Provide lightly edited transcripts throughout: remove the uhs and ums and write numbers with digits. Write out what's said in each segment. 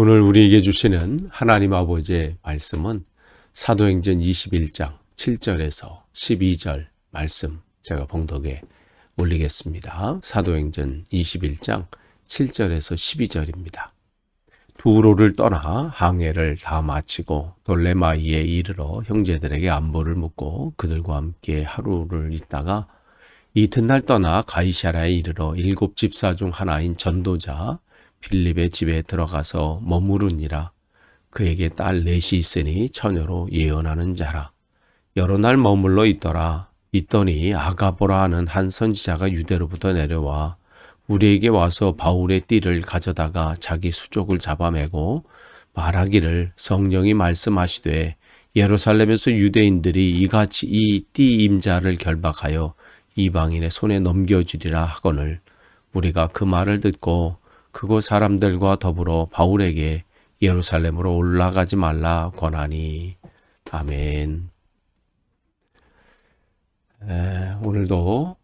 오늘 우리에게 주시는 하나님 아버지의 말씀은 사도행전 21장 7절에서 12절 말씀 제가 봉독에 올리겠습니다. 사도행전 21장 7절에서 12절입니다. 두로를 떠나 항해를 다 마치고 돌레마이에 이르러 형제들에게 안부를 묻고 그들과 함께 하루를 있다가 이튿날 떠나 가이사랴에 이르러 7 집사 중 하나인 전도자 빌립의 집에 들어가서 머무르니라. 그에게 딸 넷이 있으니 처녀로 예언하는 자라. 여러 날 머물러 있더라. 있더니 아가보라 하는 한 선지자가 유대로부터 내려와 우리에게 와서 바울의 띠를 가져다가 자기 수족을 잡아매고 말하기를 성령이 말씀하시되 예루살렘에서 유대인들이 이같이 이 띠 임자를 결박하여 이방인의 손에 넘겨주리라 하거늘 우리가 그 말을 듣고 그곳 사람들과 더불어 바울에게 예루살렘으로 올라가지 말라 권하니. 아멘. 오늘도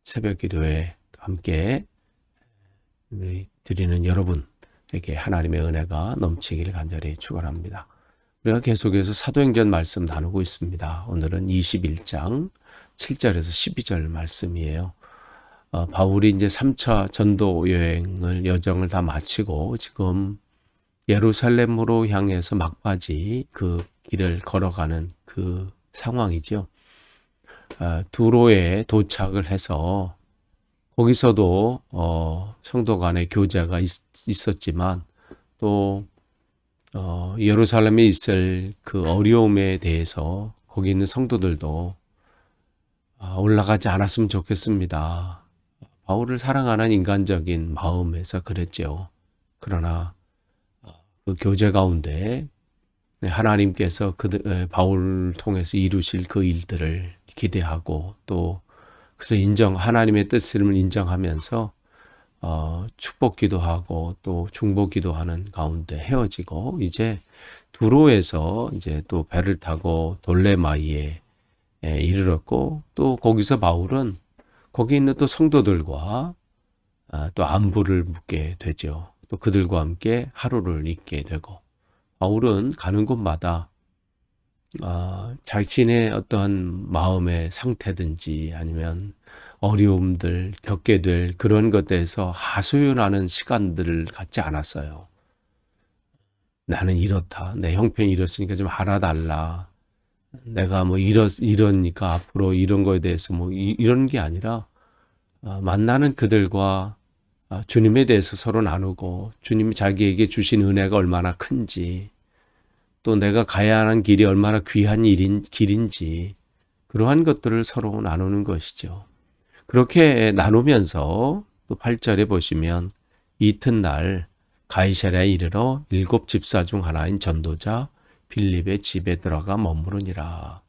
새벽 기도에 함께 드리는 여러분에게 하나님의 은혜가 넘치길 간절히 축원합니다. 우리가 계속해서 사도행전 말씀 나누고 있습니다. 오늘은 21장 7절에서 12절 말씀이에요. 바울이 이제 3차 전도 여정을 다 마치고 지금 예루살렘으로 향해서 막바지 그 길을 걸어가는 그 상황이죠. 두로에 도착을 해서 거기서도 성도 간의 교제가 있었지만 또 예루살렘에 있을 그 어려움에 대해서 거기 있는 성도들도 올라가지 않았으면 좋겠습니다. 바울을 사랑하는 인간적인 마음에서 그랬죠. 그러나 그 교제 가운데 하나님께서 바울을 통해서 이루실 그 일들을 기대하고 또 그래서 하나님의 뜻을 인정하면서 축복기도 하고 또 중보기도 하는 가운데 헤어지고 이제 두로에서 이제 또 배를 타고 돌레마이에 이르렀고 또 거기서 바울은 거기 있는 또 성도들과 또 안부를 묻게 되죠. 또 그들과 함께 하루를 있게 되고 바울은 가는 곳마다 자신의 어떠한 마음의 상태든지 아니면 어려움들 겪게 될 그런 것들에서 하소연하는 시간들을 갖지 않았어요. 나는 이렇다. 내 형편이 이렇으니까 좀 알아달라. 내가 뭐 이러니까 앞으로 이런 거에 대해서 뭐 이런 게 아니라 만나는 그들과 주님에 대해서 서로 나누고 주님이 자기에게 주신 은혜가 얼마나 큰지 또 내가 가야 하는 길이 얼마나 귀한 길인지 그러한 것들을 서로 나누는 것이죠. 그렇게 나누면서 또 8절에 보시면 이튿날 가이사랴에 이르러 7 집사 중 하나인 전도자 빌립의 집에 들어가 머무르니라.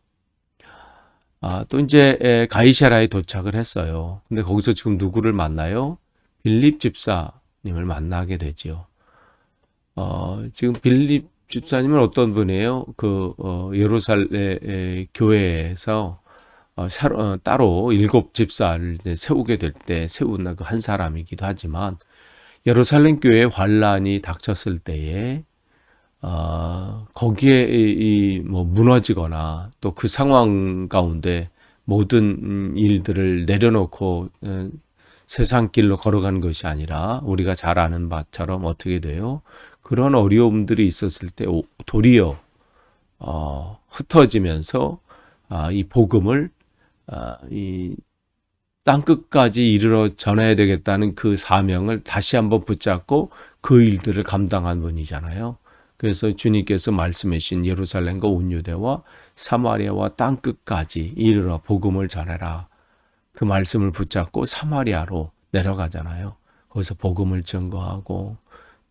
또 이제 가이사랴에 도착을 했어요. 근데 거기서 지금 누구를 만나요? 빌립 집사님을 만나게 되죠. 지금 빌립 집사님은 어떤 분이에요? 예루살렘 교회에서 따로 7 집사를 세우게 될 때 세운 그 한 사람이기도 하지만 예루살렘 교회에 환란이 닥쳤을 때에 거기에 뭐 무너지거나 또 그 상황 가운데 모든 일들을 내려놓고 세상 길로 걸어가는 것이 아니라 우리가 잘 아는 바처럼 어떻게 돼요? 그런 어려움들이 있었을 때 도리어 흩어지면서 이 복음을 이 땅끝까지 이르러 전해야 되겠다는 그 사명을 다시 한번 붙잡고 그 일들을 감당한 분이잖아요. 그래서 주님께서 말씀해 주신 예루살렘과 온 유대와 사마리아와 땅끝까지 이르러 복음을 전해라. 그 말씀을 붙잡고 사마리아로 내려가잖아요. 거기서 복음을 증거하고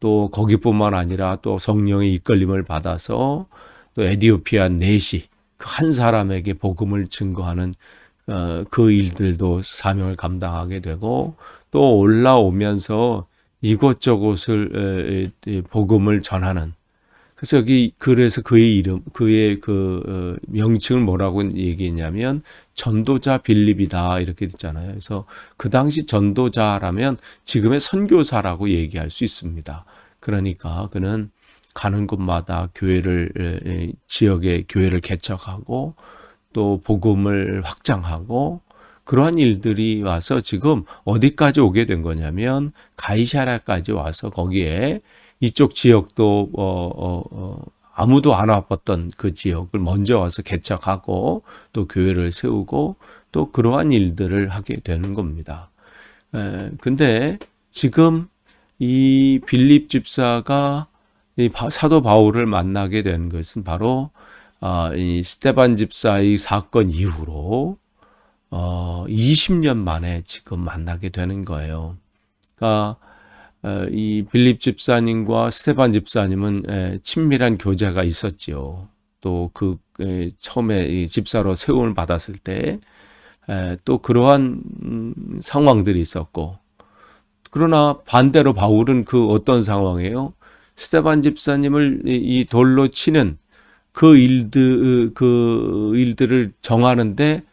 또 거기뿐만 아니라 또 성령의 이끌림을 받아서 또 에디오피아 넷이 그 한 사람에게 복음을 증거하는 그 일들도 사명을 감당하게 되고 또 올라오면서 이곳저곳을 복음을 전하는 그래서 그의 이름, 그의 명칭을 뭐라고 얘기했냐면 전도자 빌립이다 이렇게 됐잖아요. 그래서 그 당시 전도자라면 지금의 선교사라고 얘기할 수 있습니다. 그러니까 그는 가는 곳마다 교회를 지역의 교회를 개척하고 또 복음을 확장하고 그러한 일들이 와서 지금 어디까지 오게 된 거냐면 가이사랴까지 와서 거기에 이쪽 지역도 아무도 안 와봤던 그 지역을 먼저 와서 개척하고 또 교회를 세우고 또 그러한 일들을 하게 되는 겁니다. 근데 지금 이 빌립 집사가 이 사도 바울을 만나게 된 것은 바로 이 스데반 집사의 사건 이후로 20년 만에 지금 만나게 되는 거예요. 그러니까 이 빌립 집사님과 스데반 집사님은 친밀한 교제가 있었지요. 또 그 처음에 이 집사로 세움을 받았을 때 또 그러한 상황들이 있었고, 그러나 반대로 바울은 그 어떤 상황이에요? 스데반 집사님을 이 돌로 치는 그 일들을 정하는데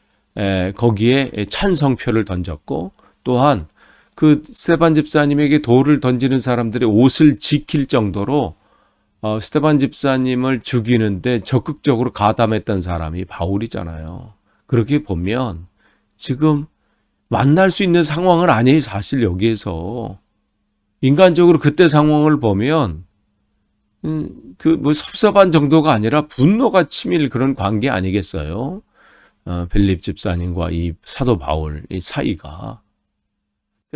거기에 찬성표를 던졌고, 또한 그 스데반 집사님에게 돌을 던지는 사람들의 옷을 지킬 정도로 스데반 집사님을 죽이는데 적극적으로 가담했던 사람이 바울이잖아요. 그렇게 보면 지금 만날 수 있는 상황은 아니에요. 사실 여기에서 인간적으로 그때 상황을 보면 그 뭐 섭섭한 정도가 아니라 분노가 치밀 그런 관계 아니겠어요? 빌립 집사님과 이 사도 바울 이 사이가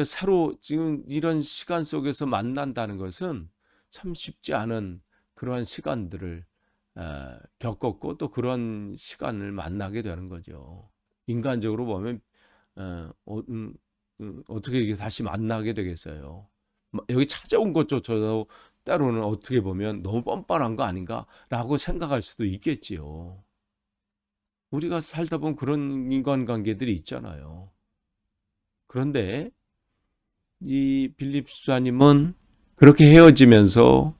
서로 지금 이런 시간 속에서 만난다는 것은 참 쉽지 않은 그러한 시간들을 겪었고 또 그런 시간을 만나게 되는 거죠. 인간적으로 보면 어떻게 이게 다시 만나게 되겠어요? 여기 찾아온 것조차도 때로는 어떻게 보면 너무 뻔뻔한 거 아닌가라고 생각할 수도 있겠지요. 우리가 살다 보면 그런 인간관계들이 있잖아요. 그런데 이 빌립 집사님은 그렇게 헤어지면서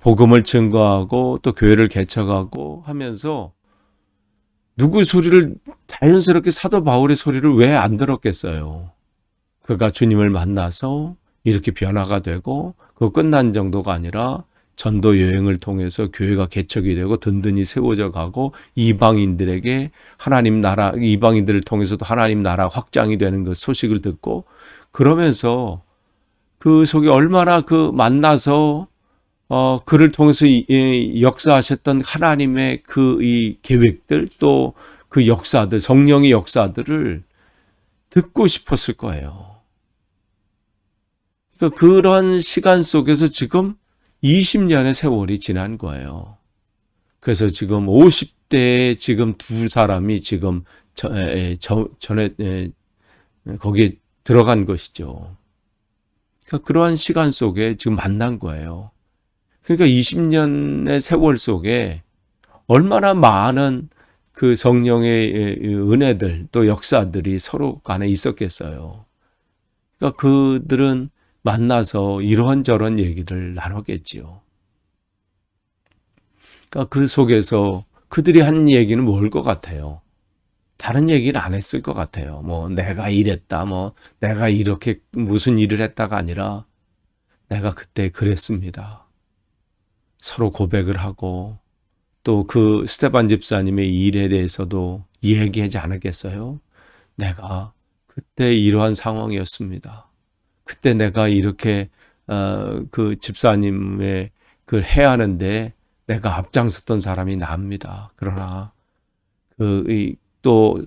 복음을 증거하고 또 교회를 개척하고 하면서 누구 소리를 자연스럽게 사도 바울의 소리를 왜 안 들었겠어요? 그가 주님을 만나서 이렇게 변화가 되고 그거 끝난 정도가 아니라 전도 여행을 통해서 교회가 개척이 되고 든든히 세워져 가고 이방인들에게 하나님 나라, 이방인들을 통해서도 하나님 나라 확장이 되는 그 소식을 듣고 그러면서 그 속에 얼마나 그 만나서 그를 통해서 역사하셨던 하나님의 그 이 계획들 또 그 역사들, 성령의 역사들을 듣고 싶었을 거예요. 그러니까 그런 시간 속에서 지금 20년의 세월이 지난 거예요. 그래서 지금 50대에 지금 두 사람이 지금 전에 거기에 들어간 것이죠. 그러니까 그러한 시간 속에 지금 만난 거예요. 그러니까 20년의 세월 속에 얼마나 많은 그 성령의 은혜들 또 역사들이 서로 간에 있었겠어요. 그러니까 그들은 만나서 이런저런 얘기를 나눴겠지요. 그러니까 그 속에서 그들이 한 얘기는 뭘 것 같아요? 다른 얘기를 안 했을 것 같아요. 뭐 내가 이랬다, 뭐 내가 이렇게 무슨 일을 했다가 아니라 내가 그때 그랬습니다. 서로 고백을 하고 또 그 스데반 집사님의 일에 대해서도 얘기하지 않았겠어요? 내가 그때 이러한 상황이었습니다. 그때 내가 이렇게 그 집사님의 그 해하는데 내가 앞장섰던 사람이 납니다. 그러나 또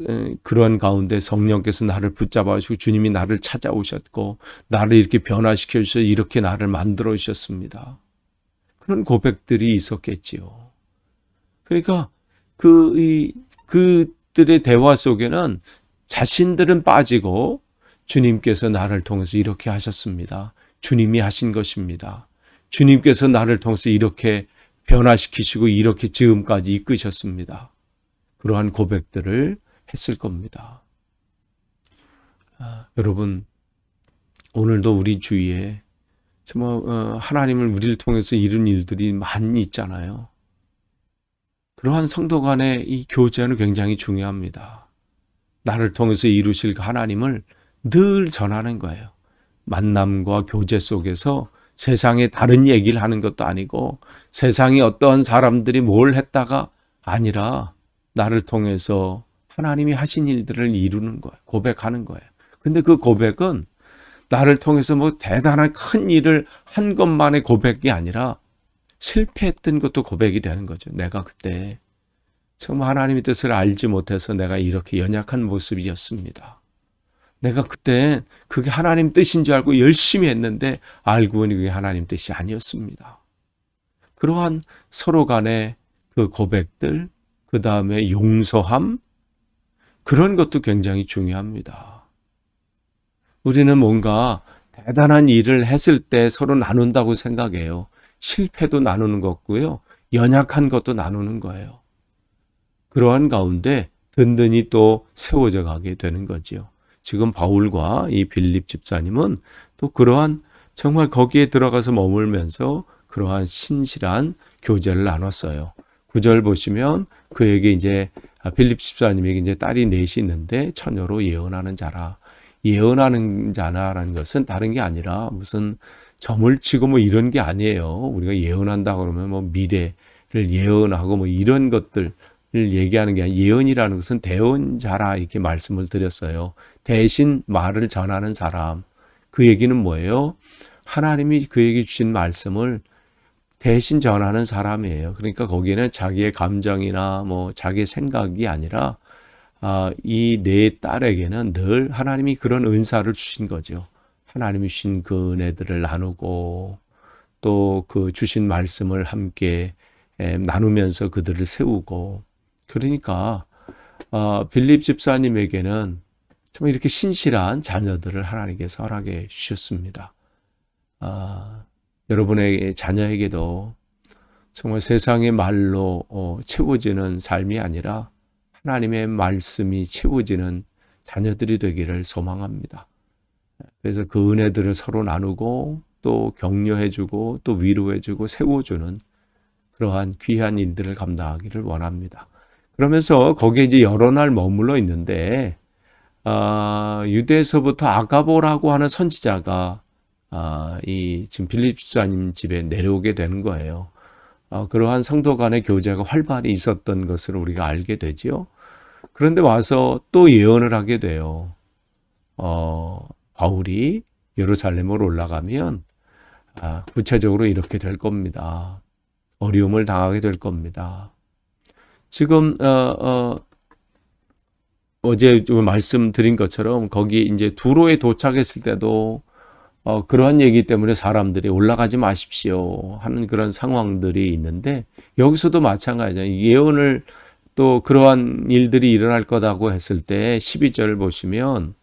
그런 가운데 성령께서 나를 붙잡아 주시고 주님이 나를 찾아오셨고 나를 이렇게 변화시켜 주셔서 이렇게 나를 만들어 주셨습니다. 그런 고백들이 있었겠지요. 그러니까 그들의 대화 속에는 자신들은 빠지고 주님께서 나를 통해서 이렇게 하셨습니다. 주님이 하신 것입니다. 주님께서 나를 통해서 이렇게 변화시키시고 이렇게 지금까지 이끄셨습니다. 그러한 고백들을 했을 겁니다. 여러분, 오늘도 우리 주위에 정말 하나님을 우리를 통해서 이룬 일들이 많이 있잖아요. 그러한 성도 간의 이 교제는 굉장히 중요합니다. 나를 통해서 이루실 하나님을 늘 전하는 거예요. 만남과 교제 속에서 세상에 다른 얘기를 하는 것도 아니고 세상에 어떠한 사람들이 뭘 했다가 아니라 나를 통해서 하나님이 하신 일들을 이루는 거예요. 고백하는 거예요. 근데 그 고백은 나를 통해서 뭐 대단한 큰 일을 한 것만의 고백이 아니라 실패했던 것도 고백이 되는 거죠. 내가 그때 정말 하나님의 뜻을 알지 못해서 내가 이렇게 연약한 모습이었습니다. 내가 그때 그게 하나님 뜻인 줄 알고 열심히 했는데 알고 보니 그게 하나님 뜻이 아니었습니다. 그러한 서로 간의 그 고백들, 그 다음에 용서함, 그런 것도 굉장히 중요합니다. 우리는 뭔가 대단한 일을 했을 때 서로 나눈다고 생각해요. 실패도 나누는 거고요. 연약한 것도 나누는 거예요. 그러한 가운데 든든히 또 세워져 가게 되는 거지요. 지금 바울과 이 빌립 집사님은 또 그러한 정말 거기에 들어가서 머물면서 그러한 신실한 교제를 나눴어요. 9절 보시면 그에게 이제 빌립 집사님에게 이제 딸이 넷이 있는데 처녀로 예언하는 자라. 예언하는 자라는 것은 다른 게 아니라 무슨 점을 치고 뭐 이런 게 아니에요. 우리가 예언한다 그러면 뭐 미래를 예언하고 뭐 이런 것들을 얘기하는 게 아니라 예언이라는 것은 대언자라 이렇게 말씀을 드렸어요. 대신 말을 전하는 사람. 그 얘기는 뭐예요? 하나님이 그에게 주신 말씀을 대신 전하는 사람이에요. 그러니까 거기에는 자기의 감정이나 뭐 자기의 생각이 아니라 이 내 딸에게는 늘 하나님이 그런 은사를 주신 거죠. 하나님이 주신 그 은혜들을 나누고 또 그 주신 말씀을 함께 나누면서 그들을 세우고 그러니까 빌립 집사님에게는 정말 이렇게 신실한 자녀들을 하나님께서 허락해 주셨습니다. 여러분의 자녀에게도 정말 세상의 말로 채워지는 삶이 아니라 하나님의 말씀이 채워지는 자녀들이 되기를 소망합니다. 그래서 그 은혜들을 서로 나누고 또 격려해주고 또 위로해주고 세워주는 그러한 귀한 일들을 감당하기를 원합니다. 그러면서 거기에 이제 여러 날 머물러 있는데 유대에서부터 아가보라고 하는 선지자가 이 지금 빌립 집사님 집에 내려오게 되는 거예요. 그러한 성도 간의 교제가 활발히 있었던 것을 우리가 알게 되지요. 그런데 와서 또 예언을 하게 돼요. 바울이 예루살렘으로 올라가면 구체적으로 이렇게 될 겁니다. 어려움을 당하게 될 겁니다. 지금 어제 말씀드린 것처럼 거기 이제 두로에 도착했을 때도 그러한 얘기 때문에 사람들이 올라가지 마십시오 하는 그런 상황들이 있는데 여기서도 마찬가지예요. 예언을 또 그러한 일들이 일어날 거다고 했을 때 12절 보시면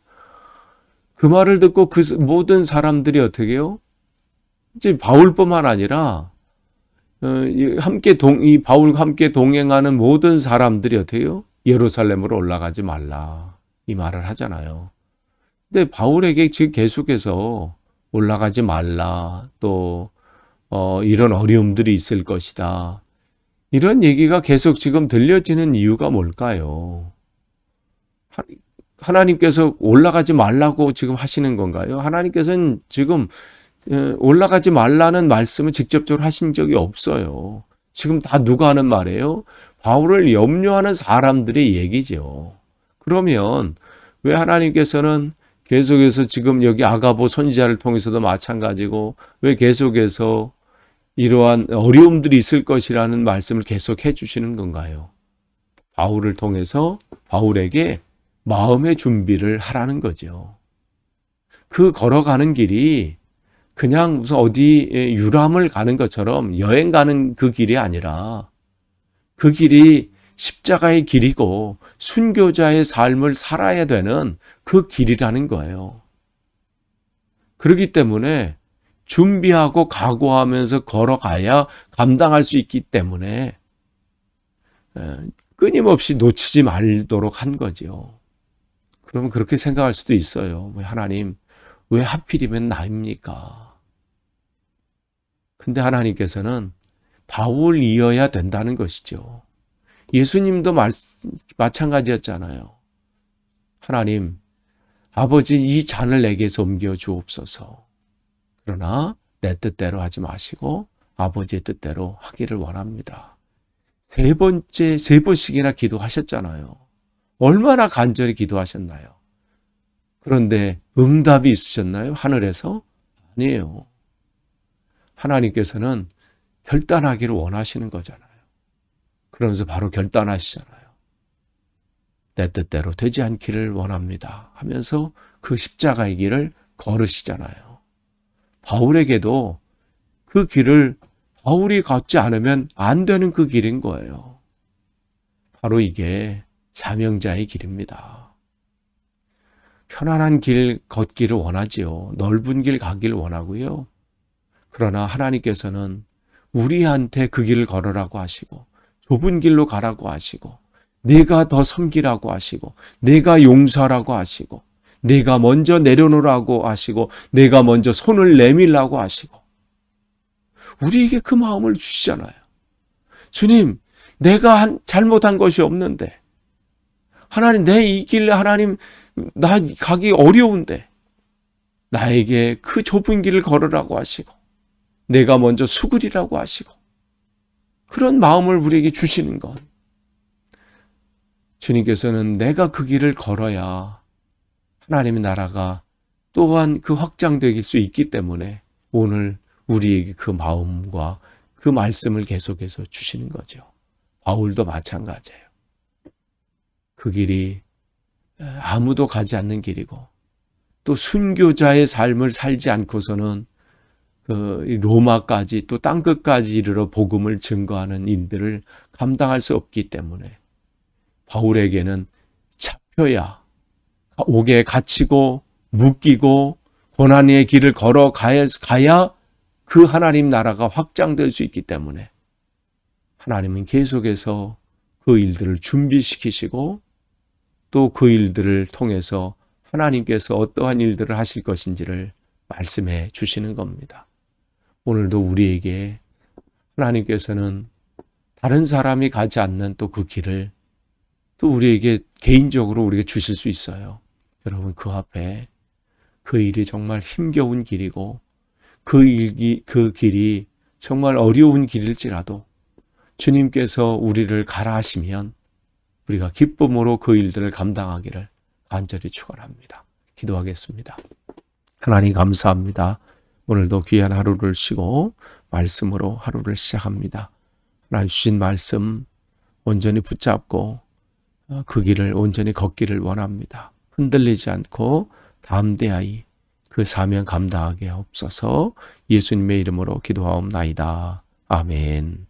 그 말을 듣고 그 모든 사람들이 어떻게 해요? 이제 바울뿐만 아니라 이 바울과 함께 동행하는 모든 사람들이 어떻게 해요? 예루살렘으로 올라가지 말라 이 말을 하잖아요. 근데 바울에게 지금 계속해서 올라가지 말라 또 이런 어려움들이 있을 것이다. 이런 얘기가 계속 지금 들려지는 이유가 뭘까요? 하나님께서 올라가지 말라고 지금 하시는 건가요? 하나님께서는 지금 올라가지 말라는 말씀을 직접적으로 하신 적이 없어요. 지금 다 누가 하는 말이에요? 바울을 염려하는 사람들의 얘기죠. 그러면 왜 하나님께서는 계속해서 지금 여기 아가보 선지자를 통해서도 마찬가지고 왜 계속해서 이러한 어려움들이 있을 것이라는 말씀을 계속 해주시는 건가요? 바울을 통해서 바울에게 마음의 준비를 하라는 거죠. 그 걸어가는 길이 그냥 무슨 어디 유람을 가는 것처럼 여행 가는 그 길이 아니라 그 길이 십자가의 길이고 순교자의 삶을 살아야 되는 그 길이라는 거예요. 그렇기 때문에 준비하고 각오하면서 걸어가야 감당할 수 있기 때문에 끊임없이 놓치지 말도록 한 거죠. 그러면 그렇게 생각할 수도 있어요. 하나님, 왜 하필이면 나입니까? 근데 하나님께서는 바울이어야 된다는 것이죠. 예수님도 마찬가지였잖아요. 하나님, 아버지 이 잔을 내게서 옮겨 주옵소서. 그러나 내 뜻대로 하지 마시고 아버지의 뜻대로 하기를 원합니다. 세 번씩이나 기도하셨잖아요. 얼마나 간절히 기도하셨나요? 그런데 응답이 있으셨나요? 하늘에서? 아니에요. 하나님께서는 결단하기를 원하시는 거잖아요. 그러면서 바로 결단하시잖아요. 내 뜻대로 되지 않기를 원합니다 하면서 그 십자가의 길을 걸으시잖아요. 바울에게도 그 길을 바울이 걷지 않으면 안 되는 그 길인 거예요. 바로 이게 사명자의 길입니다. 편안한 길 걷기를 원하지요. 넓은 길 가기를 원하고요. 그러나 하나님께서는 우리한테 그 길을 걸으라고 하시고 좁은 길로 가라고 하시고 내가 더 섬기라고 하시고 내가 용서하라고 하시고 내가 먼저 내려놓으라고 하시고 내가 먼저 손을 내밀라고 하시고 우리에게 그 마음을 주시잖아요. 주님, 내가 잘못한 것이 없는데 하나님, 내 이 길 하나님 나 가기 어려운데 나에게 그 좁은 길을 걸으라고 하시고 내가 먼저 수그리라고 하시고 그런 마음을 우리에게 주시는 것. 주님께서는 내가 그 길을 걸어야 하나님의 나라가 또한 그 확장될 수 있기 때문에 오늘 우리에게 그 마음과 그 말씀을 계속해서 주시는 거죠. 바울도 마찬가지예요. 그 길이 아무도 가지 않는 길이고 또 순교자의 삶을 살지 않고서는 그 로마까지 또 땅끝까지 이르러 복음을 증거하는 일들을 감당할 수 없기 때문에 바울에게는 잡혀야 옥에 갇히고 묶이고 고난의 길을 걸어가야 그 하나님 나라가 확장될 수 있기 때문에 하나님은 계속해서 그 일들을 준비시키시고 또 그 일들을 통해서 하나님께서 어떠한 일들을 하실 것인지를 말씀해 주시는 겁니다. 오늘도 우리에게 하나님께서는 다른 사람이 가지 않는 또 그 길을 또 우리에게 개인적으로 우리에게 주실 수 있어요. 여러분 그 앞에 그 일이 정말 힘겨운 길이고 그 길이 정말 어려운 길일지라도 주님께서 우리를 가라 하시면 우리가 기쁨으로 그 일들을 감당하기를 간절히 축원합니다. 기도하겠습니다. 하나님 감사합니다. 오늘도 귀한 하루를 쉬고 말씀으로 하루를 시작합니다. 하나님 주신 말씀 온전히 붙잡고 그 길을 온전히 걷기를 원합니다. 흔들리지 않고 담대하이 그 사명 감당하게 하옵소서. 예수님의 이름으로 기도하옵나이다. 아멘.